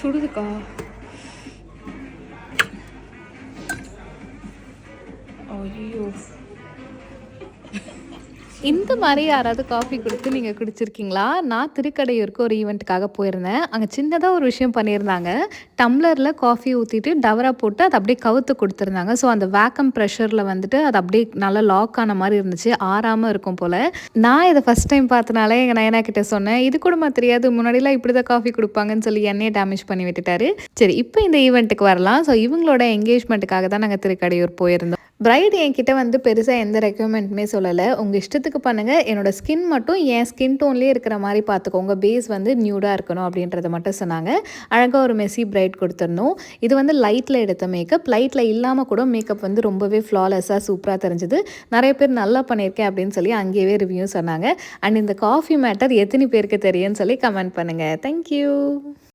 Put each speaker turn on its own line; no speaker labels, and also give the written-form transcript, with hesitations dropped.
சுடுதுக்கா. ஐயோ, இந்த மாதிரி யாராவது காஃபி கொடுத்து நீங்கள் குடிச்சிருக்கீங்களா? நான் திருக்கடையூருக்கு ஒரு ஈவெண்ட்டுக்காக போயிருந்தேன். அங்கே சின்னதாக ஒரு விஷயம் பண்ணியிருந்தாங்க. டம்ளரில் காஃபி ஊற்றிட்டு டவரா போட்டு அதை அப்படியே கவுத்து கொடுத்துருந்தாங்க. ஸோ அந்த வேக்கம் ப்ரெஷரில் வந்துட்டு அது அப்படியே நல்லா லாக் ஆன மாதிரி இருந்துச்சு. ஆறாமல் இருக்கும் போல். நான் இதை ஃபஸ்ட் டைம் பார்த்தனாலே எங்கள் நயனா கிட்ட சொன்னேன், இது கூடமா தெரியாது, முன்னாடிலாம் இப்படி தான் காஃபி கொடுப்பாங்கன்னு சொல்லி என்னையே டேமேஜ் பண்ணி விட்டுட்டாரு. சரி, இப்போ இந்த ஈவெண்ட்டுக்கு வரலாம். ஸோ இவங்களோட என்கேஜ்மெண்ட்டுக்காக தான் நாங்கள் திருக்கடையூர் போயிருந்தோம். பிரைட் என்கிட்ட வந்து பெருசாக எந்த ரெக்யர்மெண்ட்டுமே சொல்லலை. உங்கள் இஷ்டத்துக்கு பண்ணுங்கள், என்னோடய ஸ்கின் மட்டும் என் ஸ்கின் டோன்லேயே இருக்கிற மாதிரி பார்த்துக்கோங்க, பேஸ் வந்து நியூடாக இருக்கணும் அப்படின்றத மட்டும் சொன்னாங்க. அழகாக ஒரு மெஸ்ஸி பிரைட் கொடுத்துருந்தோம். இது வந்து லைட்டில் எடுத்த மேக்கப். லைட்டில் இல்லாமல் கூட மேக்கப் வந்து ரொம்பவே ஃப்ளாலெஸ்ஸாக சூப்பராக தெரிஞ்சுது. நிறைய பேர் நல்லா பண்ணியிருக்கேன் அப்படின்னு சொல்லி அங்கேயே ரிவ்யூ சொன்னாங்க. அண்ட் இந்த காஃபி மேட்டர் எத்தனை பேருக்கு தெரியும்னு சொல்லி கமெண்ட் பண்ணுங்கள். தேங்க்யூ.